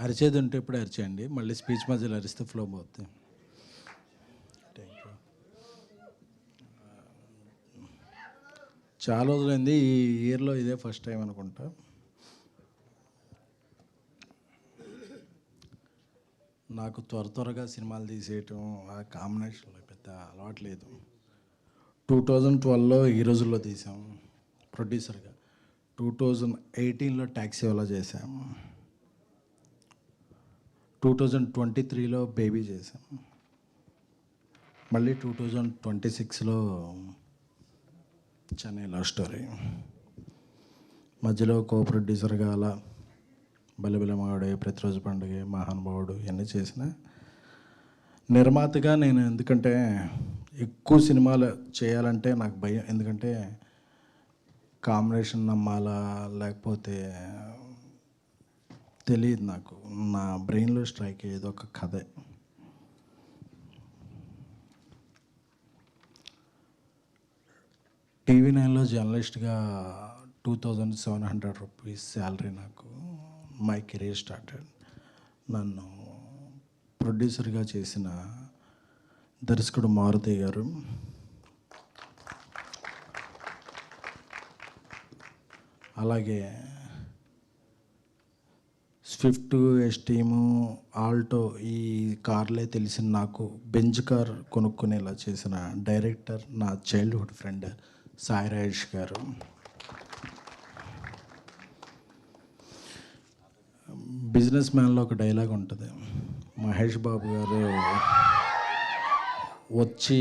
అరిచేది ఉంటే ఇప్పుడు అరిచేయండి, మళ్ళీ స్పీచ్ మధ్యలో అరిస్తే ఫ్లో పోతుంది. Thank you. చాలా రోజులైంది, ఈ ఇయర్లో ఇదే ఫస్ట్ టైం అనుకుంటా. నాకు త్వరగా సినిమాలు తీసేయటం ఆ కాంబినేషన్లో పెద్ద అలవాటు లేదు. 2012లో ఈ రోజుల్లో తీసాం ప్రొడ్యూసర్గా. 2018లో ట్యాక్సీ వాళ్ళ చేశాం. 2023లో బేబీ చేశాం. మళ్ళీ 2026లో చెన్నై లవ్ స్టోరీ. మధ్యలో కో ప్రొడ్యూసర్గా అలా బలిబిలమాడే, ప్రతిరోజు పండుగ, మహానుభావుడు ఇవన్నీ చేసిన. నిర్మాతగా నేను ఎందుకంటే ఎక్కువ సినిమాలు చేయాలంటే నాకు భయం. ఎందుకంటే కాంబినేషన్ నమ్మాలా లేకపోతే తెలియదు నాకు. నా బ్రెయిన్లో స్ట్రైక్ అయ్యేది ఒక కథే. TV9లో జర్నలిస్ట్గా 2700 రూపీస్ శాలరీ నాకు. My career started. నన్ను ప్రొడ్యూసర్గా చేసిన దర్శకుడు మారుతి గారు, అలాగే స్విఫ్ట్, ఎస్టీము, ఆల్టో ఈ కార్లే తెలిసిన నాకు బెంజ్ కార్ కొనుక్కునేలా చేసిన డైరెక్టర్ నా చైల్డ్హుడ్ ఫ్రెండ్ సాయి రాజేష్ గారు. బిజినెస్ మ్యాన్లో ఒక డైలాగ్ ఉంటుంది. మహేష్ బాబు గారు వచ్చి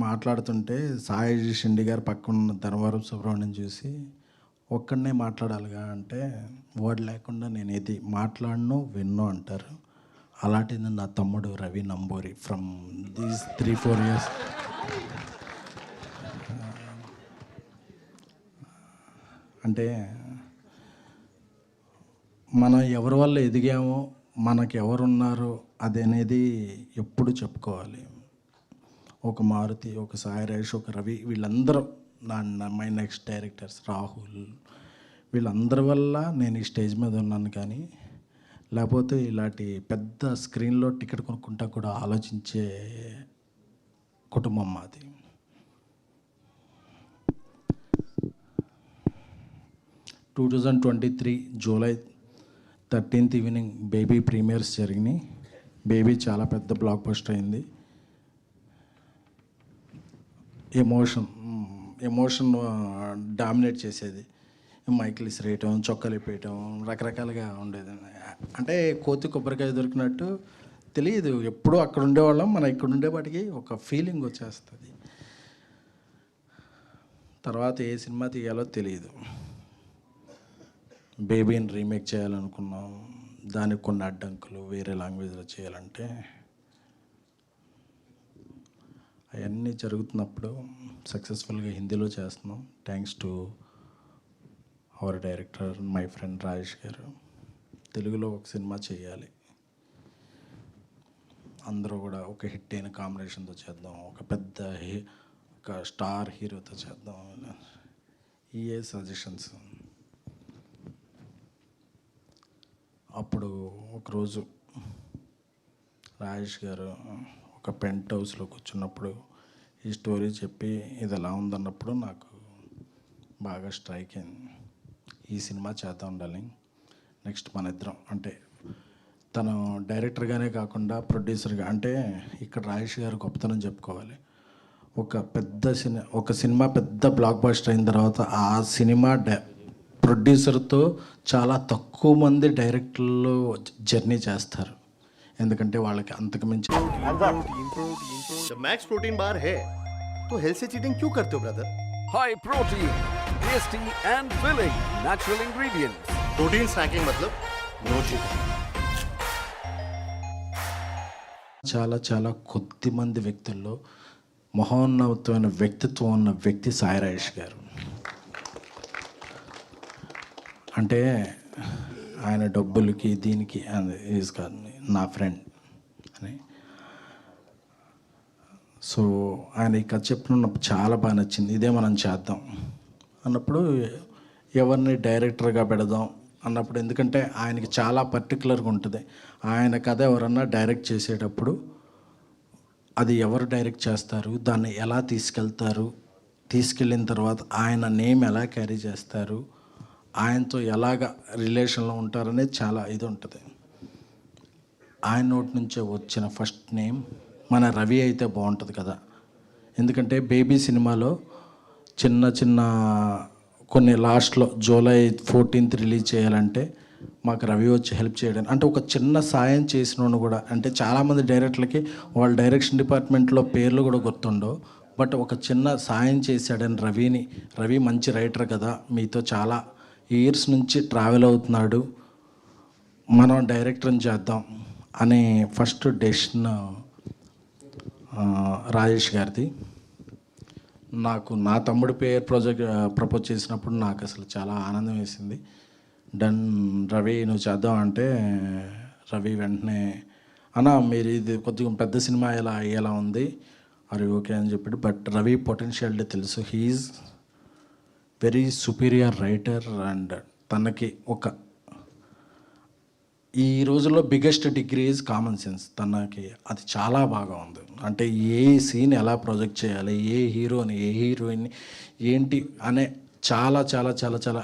మాట్లాడుతుంటే సాయి షిండి గారు పక్కన ధర్మవరం సుబ్రహ్మణ్యం చూసి ఒక్కడనే మాట్లాడాలిగా అంటే, వర్డ్ లేకుండా నేను ఏది మాట్లాడను విన్ను అంటారు. అలాంటిది నా తమ్ముడు Ravi Namburi. From these 3-4 years అంటే మనం ఎవరి వల్ల ఎదిగామో, మనకు ఎవరున్నారో అది అనేది ఎప్పుడు చెప్పుకోవాలి. ఒక మారుతి, ఒక సాయి రాజేష్, ఒక రవి, వీళ్ళందరూ మై నెక్స్ట్ డైరెక్టర్స్, రాహుల్, వీళ్ళందరి వల్ల నేను ఈ స్టేజ్ మీద ఉన్నాను. కానీ లేకపోతే ఇలాంటి పెద్ద స్క్రీన్లో టికెట్ కొనుక్కుంటా కూడా ఆలోచించే కుటుంబం మాది. July 13th evening baby premieres జరిగినాయి. బేబీ చాలా పెద్ద బ్లాక్ బస్టర్ అయింది. ఎమోషన్ డామినేట్ చేసేది. మైకిల్ ఇసిరేయటం, చొక్కాలు ఇప్పేయటం, రకరకాలుగా ఉండేది. అంటే కోతి కొబ్బరికాయ దొరికినట్టు తెలియదు. ఎప్పుడూ అక్కడ ఉండేవాళ్ళం, మనం ఇక్కడ ఉండేవాటికి ఒక ఫీలింగ్ వచ్చేస్తుంది. తర్వాత ఏ సినిమా తీయాలో తెలియదు. బేబీని రీమేక్ చేయాలనుకున్నాం. దానికి కొన్ని అడ్డంకులు, వేరే లాంగ్వేజ్లో చేయాలంటే. అవన్నీ జరుగుతున్నప్పుడు సక్సెస్ఫుల్గా హిందీలో చేస్తున్నాం. Thanks to our director my friend Rajesh గారు. తెలుగులో ఒక సినిమా చేయాలి, అందరూ కూడా ఒక హిట్ అయిన కాంబినేషన్తో చేద్దాం, ఒక పెద్ద ఒక స్టార్ హీరోతో చేద్దాం. ఇయే సజెషన్స్. అప్పుడు ఒకరోజు రాజేష్ గారు ఒక పెంట్ హౌస్లో కూర్చున్నప్పుడు ఈ స్టోరీ చెప్పి ఇది ఎలా ఉందన్నప్పుడు నాకు బాగా స్ట్రైక్ అయింది. ఈ సినిమా చేద్దాం ఉండాలి. నెక్స్ట్ మన ఇద్దరం, అంటే తను డైరెక్టర్గానే కాకుండా ప్రొడ్యూసర్గా, అంటే ఇక్కడ రాజేష్ గారు గొప్పతనం చెప్పుకోవాలి. ఒక సినిమా పెద్ద బ్లాక్ బస్టర్ అయిన తర్వాత ఆ సినిమా ప్రొడ్యూసర్తో చాలా తక్కువ మంది డైరెక్టర్లు జర్నీ చేస్తారు. ఎందుకంటే వాళ్ళకి అంతకు మించి जब मैक्स प्रोटीन बार है तो हेल्थ से चीटिंग क्यों करते हो brother? High protein, tasty and filling, natural ingredients. Protein snacking मतलब नो चीटिंग. చాలా చాలా కొద్ది మంది వ్యక్తుల్లో మహోన్నతమైన వ్యక్తిత్వం ఉన్న వ్యక్తి సాయి రాజేష్ గారు. అంటే ఆయన డబ్బులకి దీనికి ఈజ్ కాదు, నా ఫ్రెండ్ అని. సో ఆయన ఈ కథ చెప్పినప్పుడు చాలా బాగా నచ్చింది. ఇదే మనం చేద్దాం అన్నప్పుడు ఎవరిని డైరెక్టర్గా పెడదాం అన్నప్పుడు, ఎందుకంటే ఆయనకి చాలా పర్టికులర్గా ఉంటుంది. ఆయన కథ ఎవరన్నా డైరెక్ట్ చేసేటప్పుడు అది ఎవరు డైరెక్ట్ చేస్తారు, దాన్ని ఎలా తీసుకెళ్తారు, తీసుకెళ్ళిన తర్వాత ఆయన నేమ్ ఎలా క్యారీ చేస్తారు, ఆయనతో ఎలాగ రిలేషన్లో ఉంటారనేది చాలా ఇది ఉంటుంది. ఆయన నోటి నుంచే వచ్చిన ఫస్ట్ నేమ్ మన రవి అయితే బాగుంటుంది కదా. ఎందుకంటే బేబీ సినిమాలో చిన్న చిన్న కొన్ని లాస్ట్లో జూలై 14th రిలీజ్ చేయాలంటే మాకు రవి వచ్చి హెల్ప్ చేయడానికి, అంటే ఒక చిన్న సాయం చేసినోడు కూడా, అంటే చాలామంది డైరెక్టర్లకి వాళ్ళ డైరెక్షన్ డిపార్ట్మెంట్లో పేర్లు కూడా గుర్తుండవు, బట్ ఒక చిన్న సాయం చేశాడని రవి మంచి రైటర్ కదా, మీతో చాలా ఇయర్స్ నుంచి ట్రావెల్ అవుతున్నాడు, మనం డైరెక్టర్ని చేద్దాం అనే ఫస్ట్ డెసిషన్ రాజేష్ గారిది. నాకు నా తమ్ముడి పేరు ప్రాజెక్ట్ ప్రపోజ్ చేసినప్పుడు నాకు అసలు చాలా ఆనందం వేసింది. డన్ రవి నువ్వు చేద్దాం అంటే, రవి వెంటనే అన్న మీరు ఇది కొద్దిగా పెద్ద సినిమా ఎలా అయ్యేలా ఉంది, అది ఓకే అని చెప్పాడు. బట్ రవి పొటెన్షియాలిటీ తెలుసు, he's very superior writer and తనకి ఒక ఈ రోజుల్లో biggest degree is common sense. తనకి అది చాలా బాగా ఉంది. అంటే ఏ సీన్ ఎలా ప్రొజెక్ట్ చేయాలి, ఏ హీరోని ఏ హీరోయిన్ని ఏంటి అనే చాలా చాలా చాలా చాలా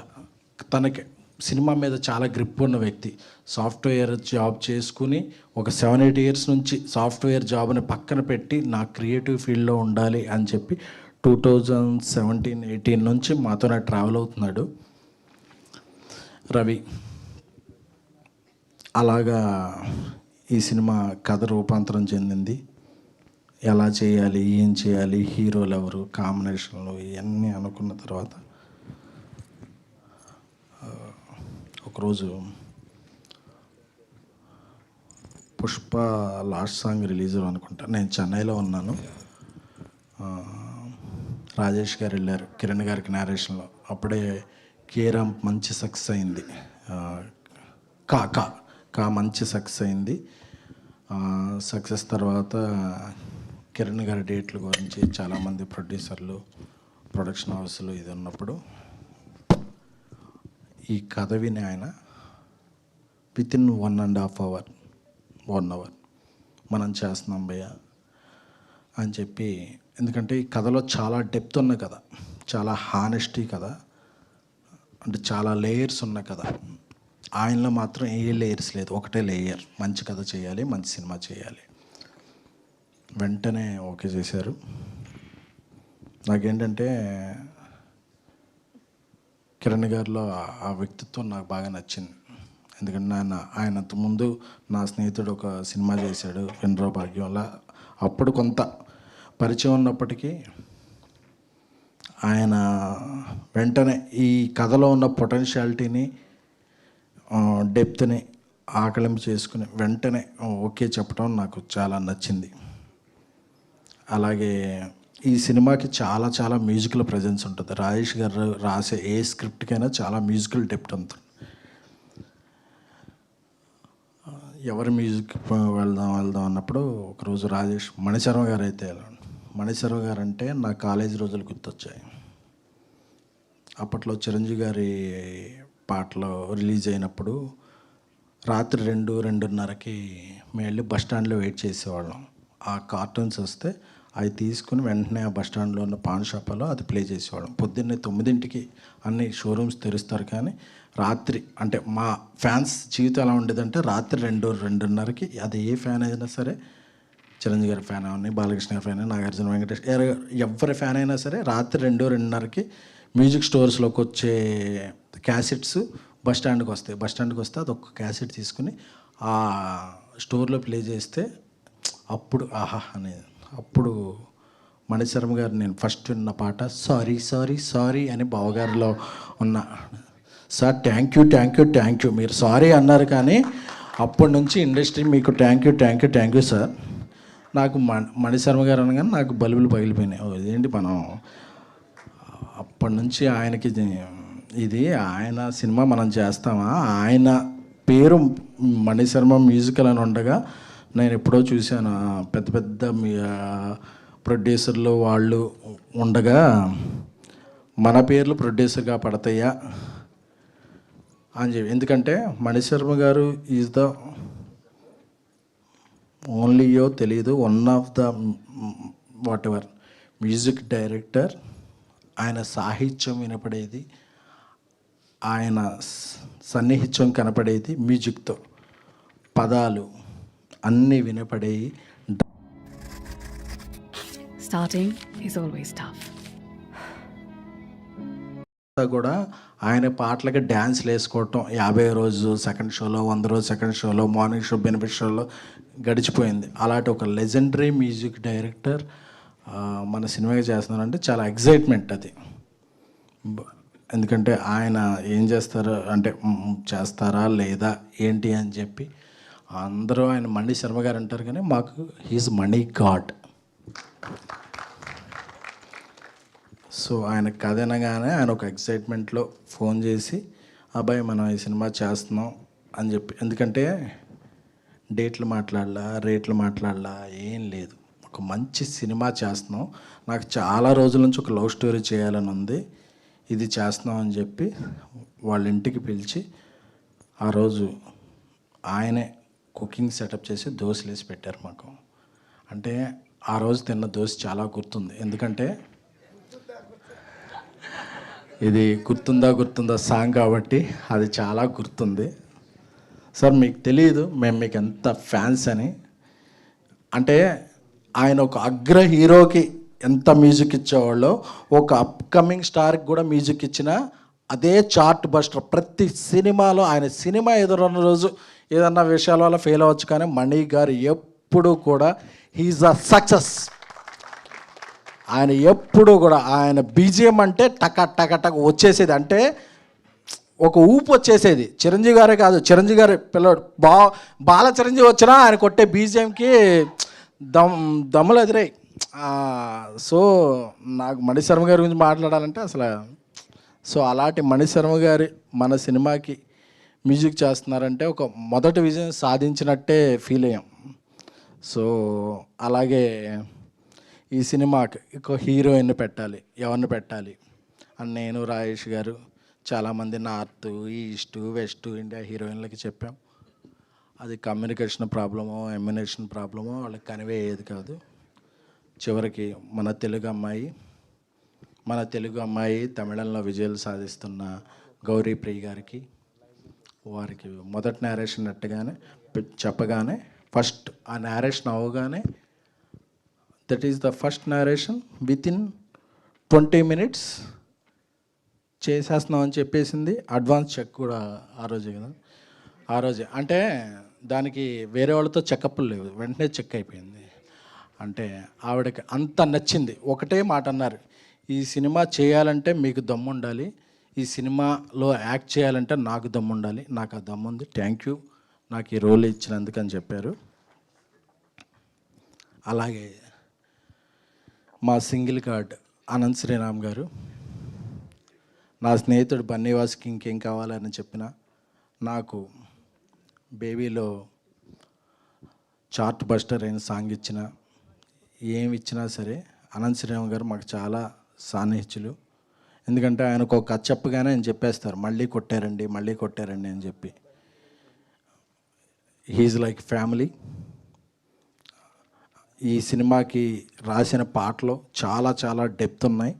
తనకి సినిమా మీద చాలా గ్రిప్ ఉన్న వ్యక్తి. సాఫ్ట్వేర్ జాబ్ చేసుకుని ఒక 7-8 ఇయర్స్ నుంచి సాఫ్ట్వేర్ జాబ్ని పక్కన పెట్టి నా క్రియేటివ్ ఫీల్డ్లో ఉండాలి అని చెప్పి 2017-18 నుంచి మాతోనే ట్రావెల్ అవుతున్నాడు రవి. అలాగా ఈ సినిమా కథ రూపాంతరం చెందింది. ఎలా చేయాలి, ఏం చేయాలి, హీరోలు ఎవరు, కాంబినేషన్లు ఇవన్నీ అనుకున్న తర్వాత ఒకరోజు పుష్ప లాస్ట్ సాంగ్ రిలీజ్ అనుకుంటా, నేను చెన్నైలో ఉన్నాను. రాజేష్ గారు వెళ్ళారు కిరణ్ గారికి నేరేషన్లో. అప్పుడే కేరామ్ మంచి సక్సెస్ అయింది, కా మంచి సక్సెస్ అయింది. సక్సెస్ తర్వాత కిరణ్ గారి డేట్ల గురించి చాలామంది ప్రొడ్యూసర్లు, ప్రొడక్షన్ హౌస్లు ఇది ఉన్నప్పుడు ఈ కథ విని ఆయన వితిన్ 1.5 hour 1 hour మనం చేస్తున్నాం భయ్య అని చెప్పి, ఎందుకంటే ఈ కథలో చాలా డెప్త్ ఉన్న కథ, చాలా హానెస్టీ కథ, అంటే చాలా లేయర్స్ ఉన్న కథ. ఆయనలో మాత్రం ఏ లేయర్స్ లేదు, ఒకటే లేయర్, మంచి కథ చేయాలి, మంచి సినిమా చేయాలి. వెంటనే ఓకే చేశారు. నాకేంటంటే కిరణ్ గారిలో ఆ వ్యక్తిత్వం నాకు బాగా నచ్చింది. ఎందుకంటే ఆయన ముందు నా స్నేహితుడు ఒక సినిమా చేశాడు వినరో భాగ్యంలా, అప్పుడు కొంత పరిచయం ఉన్నప్పటికీ ఆయన వెంటనే ఈ కథలో ఉన్న పొటెన్షియాలిటీని, డెప్త్ని ఆకలింపు చేసుకుని వెంటనే ఓకే చెప్పడం నాకు చాలా నచ్చింది. అలాగే ఈ సినిమాకి చాలా చాలా మ్యూజికల్ ప్రజెన్స్ ఉంటుంది. రాజేష్ గారు రాసే ఏ స్క్రిప్ట్కైనా చాలా మ్యూజికల్ డెప్త్ ఉంటుంది. ఎవరి మ్యూజిక్ వెళ్దాం అన్నప్పుడు ఒకరోజు మణిశర్మ గారు అయితే మణిశర్మ గారు అంటే నా కాలేజీ రోజులు గుర్తొచ్చాయి. అప్పట్లో చిరంజీవి గారి పాటలు రిలీజ్ అయినప్పుడు రాత్రి 2-2:30కి మేము వెళ్ళి బస్టాండ్లో వెయిట్ చేసేవాళ్ళం. ఆ కార్టూన్స్ వస్తే అవి తీసుకుని వెంటనే ఆ బస్టాండ్లో ఉన్న పాన్ షాప్లో అది ప్లే చేసేవాళ్ళం. పొద్దున్నే 9ంటికి అన్ని షోరూమ్స్ తెరుస్తారు, కానీ రాత్రి అంటే మా ఫ్యాన్స్ జీవితం ఎలా ఉండేదంటే రాత్రి 2-2:30కి అది ఏ ఫ్యాన్ అయినా సరే, చిరంజీవి గారి ఫ్యాన్ అవని, బాలకృష్ణ గారి ఫ్యాన్, నాగార్జున, వెంకటేష్ ఎవరి ఫ్యాన్ అయినా సరే రాత్రి 2-2:30కి మ్యూజిక్ స్టోర్స్లోకి వచ్చే క్యాసెట్స్ బస్టాండ్కి వస్తే అదొక క్యాసెట్ తీసుకుని ఆ స్టోర్లో ప్లే చేస్తే అప్పుడు ఆహా అనేది. అప్పుడు మణిశర్మ గారు నేను ఫస్ట్ విన్న పాట సారీ సారీ సారీ అని బావగారిలో ఉన్న, సార్ థ్యాంక్ యూ మీరు సారీ అన్నారు, కానీ అప్పటి నుంచి ఇండస్ట్రీ మీకు థ్యాంక్ యూ సార్. నాకు మణిశర్మ గారు అనగానే నాకు బల్బులు పగిలిపోయినాయి. ఇదేంటి మనం అప్పటి నుంచి ఆయనకి ఇది ఆయన సినిమా మనం చేస్తామా, ఆయన పేరు మణిశర్మ మ్యూజికల్ అని ఉండగా నేను ఎప్పుడో చూశాను పెద్ద పెద్ద ప్రొడ్యూసర్లు వాళ్ళు ఉండగా మన పేర్లు ప్రొడ్యూసర్గా పడతాయా అని చెప్పి, ఎందుకంటే మణిశర్మ గారు ఈజ్ ద ఓన్లీయో తెలియదు one of the what ever music director. ఆయన సాహిత్యం వినపడేది, ఆయన సన్నిహిత్యం కనపడేది మ్యూజిక్తో, పదాలు అన్నీ వినపడేవి. Starting is always tough. కూడా ఆయన పాటలకి డ్యాన్స్లు వేసుకోవటం 50 రోజు సెకండ్ షోలో, 100 రోజు సెకండ్ షోలో, మార్నింగ్ షో, బెనిఫిట్ షోలో గడిచిపోయింది. అలాంటి ఒక లెజెండరీ మ్యూజిక్ డైరెక్టర్ మన సినిమాగా చేస్తున్నారంటే చాలా ఎగ్జైట్మెంట్ అది. ఎందుకంటే ఆయన ఏం చేస్తారు అంటే చేస్తారా లేదా ఏంటి అని చెప్పి అందరూ ఆయన మణి శర్మ గారు అంటారు, కానీ మాకు హీజ్ మణి గాడ్. సో ఆయన కథ అనగానే ఆయన ఒక ఎక్సైట్మెంట్లో ఫోన్ చేసి, అబ్బాయి మనం ఈ సినిమా చేస్తున్నాం అని చెప్పి, ఎందుకంటే డేట్లు మాట్లాడలా, రేట్లు మాట్లాడలా, ఏం లేదు, ఒక మంచి సినిమా చేస్తున్నాం, నాకు చాలా రోజుల నుంచి ఒక లవ్ స్టోరీ చేయాలని ఉంది, ఇది చేస్తున్నాం అని చెప్పి వాళ్ళ ఇంటికి పిలిచి ఆ రోజు ఆయనే కుకింగ్ సెటప్ చేసి దోశలు వేసి పెట్టారు మాకు. అంటే ఆ రోజు తిన్న దోశ చాలా గుర్తుంది, ఎందుకంటే ఇది గుర్తుందా సాంగ్ కాబట్టి అది చాలా గుర్తుంది. సార్ మీకు తెలియదు మేము మీకు ఎంత ఫ్యాన్స్ అని. అంటే ఆయన ఒక అగ్ర హీరోకి ఎంత మ్యూజిక్ ఇచ్చేవాళ్ళో ఒక అప్కమింగ్ స్టార్కి కూడా మ్యూజిక్ ఇచ్చిన అదే చార్ట్ బస్టర్. ప్రతి సినిమాలో ఆయన సినిమా ఎదురున్న రోజు ఏదన్నా విషయాల వల్ల ఫెయిల్ అవ్వచ్చు, కానీ మణి గారు ఎప్పుడు కూడా హీఈస్ అ సక్సెస్. ఆయన ఎప్పుడు కూడా ఆయన బీజిఎం అంటే టక టక టక వచ్చేసేది, అంటే ఒక ఊపు వచ్చేసేది. చిరంజీవి గారే కాదు, చిరంజీవి గారి పిల్లడు బాల చిరంజీవి వచ్చినా ఆయన కొట్టే బీజిఎంకి దమ్ములు ఎదురై. సో నాకు మణిశర్మ గారి గురించి మాట్లాడాలంటే అసలు, సో అలాంటి మణిశర్మ గారి మన సినిమాకి మ్యూజిక్ చేస్తున్నారంటే ఒక మొదటి విజయం సాధించినట్టే ఫీల్ అయ్యాం. సో అలాగే ఈ సినిమాకి ఒక హీరోయిన్ పెట్టాలి, ఎవరిని పెట్టాలి అని నేను, రాజేష్ గారు, చాలామంది నార్త్, ఈస్ట్, వెస్ట్ ఇండియా హీరోయిన్లకి చెప్పాం. అది కమ్యూనికేషన్ ప్రాబ్లమో, ఎమ్యునేషన్ ప్రాబ్లమో వాళ్ళకి కన్వే అయ్యేది కాదు. చివరికి మన తెలుగు అమ్మాయి తమిళంలో విజయాలు సాధిస్తున్న గౌరీప్రియ గారికి, వారికి మొదటి నేరేషన్ చెప్పగానే ఫస్ట్ ఆ నేరేషన్ అవ్వగానే, that is the first narration, within 20 minutes చేసేస్తున్నాం అని చెప్పేసింది. అడ్వాన్స్ చెక్ కూడా ఆ రోజే కదా, ఆ రోజే. అంటే దానికి వేరే వాళ్ళతో చెకప్లు లేవు, వెంటనే చెక్ అయిపోయింది. అంటే ఆవిడకి అంత నచ్చింది. ఒకటే మాట అన్నారు, ఈ సినిమా చేయాలంటే మీకు దమ్ము ఉండాలి, ఈ సినిమాలో యాక్ట్ చేయాలంటే నాకు దమ్ము ఉండాలి, నాకు ఆ దమ్ము ఉంది, థ్యాంక్ యూ నాకు ఈ రోల్ ఇచ్చినందుకు అని చెప్పారు. అలాగే మా సింగిల్ కార్డ్ అనంత్ శ్రీరామ్ గారు, నా స్నేహితుడు బన్నీవాస్కి ఇంకేం కావాలని చెప్పిన, నాకు బేబీలో చార్ట్ బస్టర్ అయిన సాంగ్ ఇచ్చిన, ఏమి ఇచ్చినా సరే అనంత్ శ్రీరామ్ గారు మాకు చాలా సాన్నిహిత్యులు. ఎందుకంటే ఆయనకు ఒక కథ చెప్పగానే ఆయన చెప్పేస్తారు, మళ్ళీ కొట్టారండి అని చెప్పి. He's like family. ఈ సినిమాకి రాసిన పాటలు చాలా చాలా డెప్త్ ఉన్నాయి.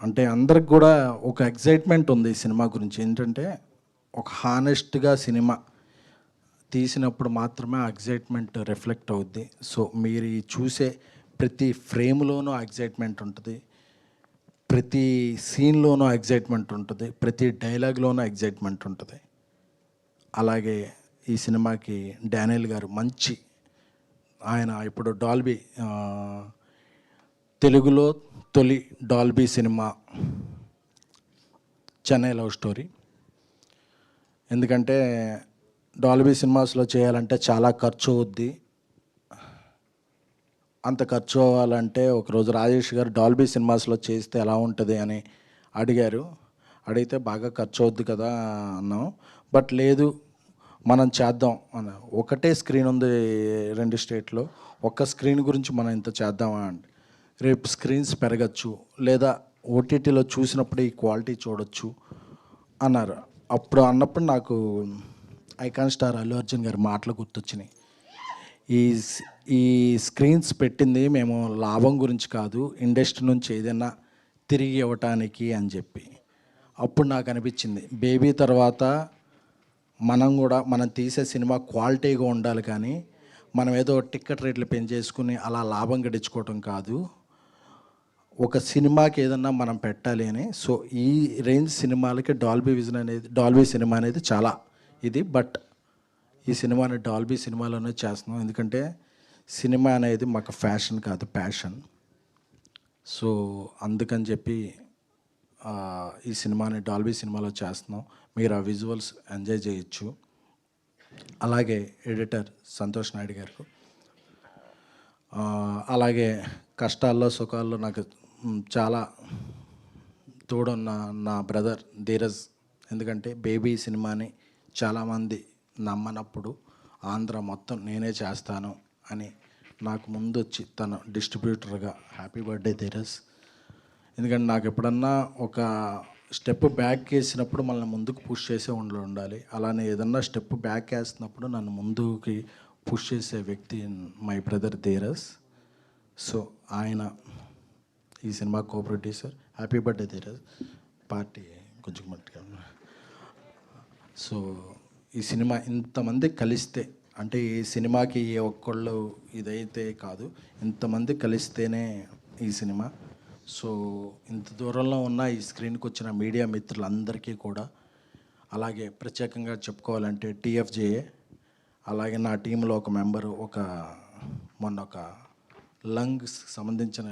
అంటే అందరికి కూడా ఒక ఎగ్జైట్మెంట్ ఉంది ఈ సినిమా గురించి. ఏంటంటే ఒక హానెస్ట్గా సినిమా తీసినప్పుడు మాత్రమే ఆ ఎగ్జైట్మెంట్ రిఫ్లెక్ట్ అవుద్ది. సో మీరు ఈ చూసే ప్రతి ఫ్రేమ్లోనూ ఎగ్జైట్మెంట్ ఉంటుంది, ప్రతి సీన్లోనూ ఎగ్జైట్మెంట్ ఉంటుంది, ప్రతి డైలాగ్లోనూ ఎగ్జైట్మెంట్ ఉంటుంది. అలాగే ఈ సినిమాకి డానియల్ గారు మంచి, ఆయన ఇప్పుడు డాల్బీ, తెలుగులో తొలి Dolby cinema Chennai love story. ఎందుకంటే డాల్బీ సినిమాస్లో చేయాలంటే చాలా ఖర్చు అవుద్ది. అంత ఖర్చు అవ్వాలంటే ఒకరోజు రాజేష్ గారు డాల్బీ సినిమాస్లో చేస్తే ఎలా ఉంటుంది అని అడిగారు. అడిగితే బాగా ఖర్చు అవుద్ది కదా అన్నాం. బట్ లేదు మనం చేద్దాం అన్న. ఒకటే స్క్రీన్ ఉంది 2 స్టేట్లో, ఒక్క స్క్రీన్ గురించి మనం ఇంత చేద్దామా అంటే, రేపు స్క్రీన్స్ పెరగచ్చు లేదా ఓటీటీలో చూసినప్పుడు ఈ క్వాలిటీ చూడొచ్చు అన్నారు. అప్పుడు అన్నప్పుడు నాకు ఐకాన్ స్టార్ అల్లు అర్జున్ గారి మాటలు గుర్తొచ్చినాయి. ఈ స్క్రీన్స్ పెట్టింది మేము లాభం గురించి కాదు, ఇండస్ట్రీ నుంచి ఏదైనా తిరిగి ఇవ్వటానికి అని చెప్పి. అప్పుడు నాకు అనిపించింది బేబీ తర్వాత మనం తీసే సినిమా క్వాలిటీగా ఉండాలి, కానీ మనం ఏదో టికెట్ రేట్లు పెంచేసుకుని అలా లాభం గడించుకోవటం కాదు, ఒక సినిమాకి ఏదన్నా మనం పెట్టాలి అని. సో ఈ రేంజ్ సినిమాలకి డాల్బీ సినిమా అనేది చాలా ఇది. బట్ ఈ సినిమాని డాల్బీ సినిమాలోనే చేస్తున్నాం, ఎందుకంటే సినిమా అనేది మాకు ఫ్యాషన్ కాదు, ప్యాషన్. సో అందుకని చెప్పి ఈ సినిమాని డాల్బీ సినిమాలో చేస్తున్నాం. మీరు ఆ విజువల్స్ ఎంజాయ్ చేయొచ్చు. అలాగే ఎడిటర్ సంతోష్ నాయుడు గారు, అలాగే కష్టాల్లో సుఖాల్లో నాకు చాలా తోడున్న నా బ్రదర్ ధీరజ్. ఎందుకంటే బేబీ సినిమాని చాలామంది నమ్మనప్పుడు ఆంధ్ర మొత్తం నేనే చేస్తాను అని నాకు ముందు వచ్చి తన డిస్ట్రిబ్యూటర్గా, హ్యాపీ బర్త్డే ధీరజ్. ఎందుకంటే నాకు ఎప్పుడన్నా ఒక స్టెప్ బ్యాక్ వేసినప్పుడు మనల్ని ముందుకు పుష్ చేసే ఉండాలి. అలానే ఏదన్నా స్టెప్ బ్యాక్ వేస్తున్నప్పుడు నన్ను ముందుకి పుష్ చేసే వ్యక్తి మై బ్రదర్ ధీరజ్. సో ఆయన ఈ cinema co producer. Happy birthday Dheeraj. Party కొంచెం మట్టుగా. సో ఈ సినిమా ఇంతమంది కలిస్తే, అంటే ఈ సినిమాకి ఏ ఒక్కళ్ళు ఇదైతే కాదు, ఇంతమంది కలిస్తేనే ఈ సినిమా. సో ఇంత దూరంలో ఉన్న ఈ స్క్రీన్కి వచ్చిన మీడియా మిత్రులందరికీ కూడా, అలాగే ప్రత్యేకంగా చెప్పుకోవాలంటే TFJA, అలాగే నా టీంలో ఒక మెంబరు, మొన్న ఒక లంగ్స్ సంబంధించిన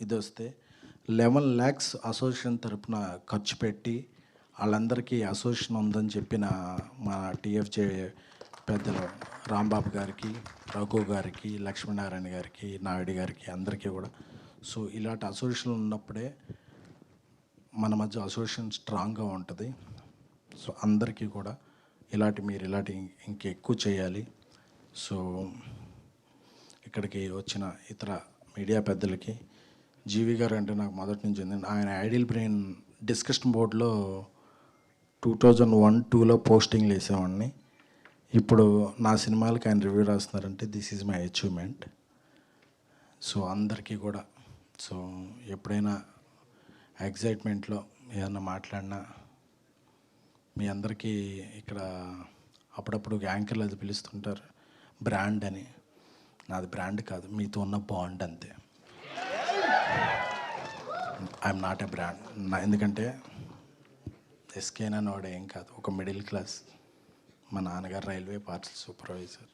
ఇది వస్తే 11 lakhs అసోసియేషన్ తరపున ఖర్చు పెట్టి వాళ్ళందరికీ అసోసియేషన్ ఉందని చెప్పిన మా TFJA పెద్దలు రాంబాబు గారికి, రఘు గారికి, లక్ష్మీనారాయణ గారికి, నాయుడు గారికి, అందరికీ కూడా. సో ఇలాంటి అసోసియేషన్ ఉన్నప్పుడే మన మధ్య అసోసియేషన్ స్ట్రాంగ్గా ఉంటుంది. సో అందరికీ కూడా మీరు ఇలాంటి ఇంకెక్కువ చేయాలి. సో ఇక్కడికి వచ్చిన ఇతర మీడియా పెద్దలకి, జీవి గారు అంటే నాకు మొదటి నుంచి ఉంది. ఆయన ఐడియల్ బ్రెయిన్ డిస్కషన్ బోర్డులో 2001-2లో పోస్టింగ్లు వేసేవాడిని. ఇప్పుడు నా సినిమాలకి ఆయన రివ్యూ రాస్తున్నారంటే this is my achievement. So అందరికీ కూడా, సో ఎప్పుడైనా ఎగ్జైట్మెంట్లో ఏదన్నా మాట్లాడినా మీ అందరికీ ఇక్కడ అప్పుడప్పుడు యాంకర్లు అది పిలుస్తుంటారు బ్రాండ్ అని. నాది బ్రాండ్ కాదు, మీతో ఉన్న బాండ్ అంతే. I'm not a brand. ఎందుకంటే ఎస్కేనా వాడు ఏం కాదు, ఒక మిడిల్ క్లాస్. మా నాన్నగారు రైల్వే పార్సల్ సూపర్వైజర్.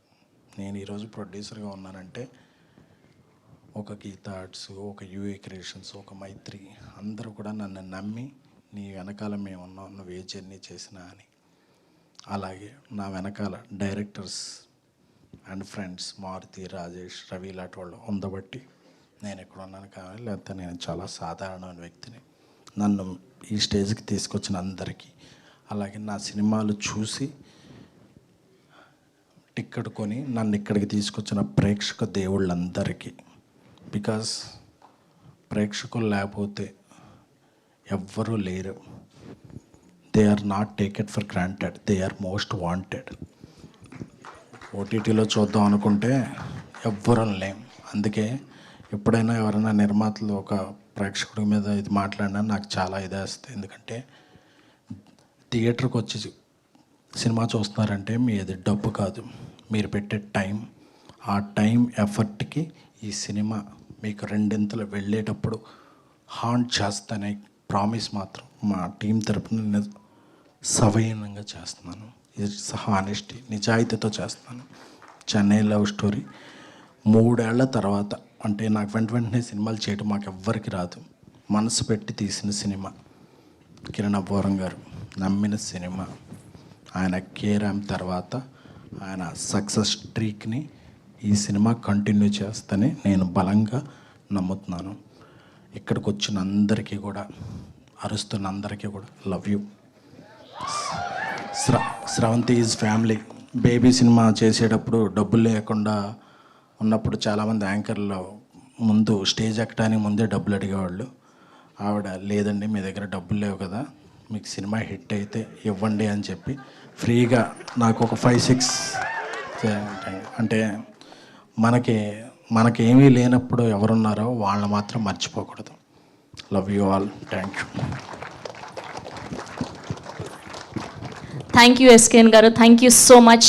నేను ఈరోజు ప్రొడ్యూసర్గా ఉన్నానంటే ఒక గీతా ఆర్ట్స్, ఒక యూఏ క్రియేషన్స్, ఒక మైత్రి, అందరూ కూడా నన్ను నమ్మి నీ వెనకాల మేము ఉన్నాం, నువ్వు ఏ జర్నీ చేసినా అని. అలాగే నా వెనకాల directors and friends Maruti, Rajesh, Ravi ఇలాంటి వాళ్ళు ఉండబట్టి నేను ఎక్కడ ఉన్నాను. కానీ లేకపోతే నేను చాలా సాధారణమైన వ్యక్తిని. నన్ను ఈ స్టేజ్కి తీసుకొచ్చిన అందరికీ, అలాగే నా సినిమాలు చూసి టిక్కెట్ కొని నన్ను ఇక్కడికి తీసుకొచ్చిన ప్రేక్షక దేవుళ్ళందరికీ. బికాస్ ప్రేక్షకులు లేకపోతే ఎవ్వరూ లేరు. They are not taked for granted, they are most wanted. ఓటీటీలో చూద్దాం అనుకుంటే ఎవ్వరూ లేం. అందుకే ఎప్పుడైనా ఎవరైనా నిర్మాతలు ఒక ప్రేక్షకుడి మీద ఇది మాట్లాడినా నాకు చాలా ఇదేస్తుంది. ఎందుకంటే థియేటర్కి వచ్చి సినిమా చూస్తున్నారంటే మీది డబ్బు కాదు, మీరు పెట్టే టైం. ఆ టైం ఎఫర్ట్కి ఈ సినిమా మీకు రెండింతలు వెళ్ళేటప్పుడు హాంట్ చేస్తానే ప్రామిస్ మాత్రం మా టీం తరపున నేను సవయనంగా చేస్తున్నాను. ఇది హానెస్టీ, నిజాయితీతో చేస్తున్నాను. చెన్నై లవ్ స్టోరీ 3 ఏళ్ల తర్వాత, అంటే నాకు వెంటనే సినిమాలు చేయడం మాకు ఎవ్వరికి రాదు. మనసు పెట్టి తీసిన సినిమా, కిరణ్ అబ్బవరం గారు నమ్మిన సినిమా. ఆయన కేరామ్ తర్వాత ఆయన సక్సెస్ స్ట్రీక్ని ఈ సినిమా కంటిన్యూ చేస్తని నేను బలంగా నమ్ముతున్నాను. ఇక్కడికి వచ్చిన అందరికీ కూడా, అరుస్తున్న అందరికీ కూడా love you. Sravanthi is family. Baby cinema చేసేటప్పుడు డబ్బులు లేకుండా ఉన్నప్పుడు చాలామంది యాంకర్లు ముందు స్టేజ్ ఎక్కడానికి ముందే డబ్బులు అడిగేవాళ్ళు. ఆవిడ లేదండి మీ దగ్గర డబ్బులు లేవు కదా, మీకు సినిమా హిట్ అయితే ఇవ్వండి అని చెప్పి ఫ్రీగా నాకు ఒక 5-6 అంటే మనకేమీ లేనప్పుడు ఎవరున్నారో వాళ్ళని మాత్రం మర్చిపోకూడదు. Love you all. Thank you. Thank you SKN గారు, థ్యాంక్ యూ సో మచ్.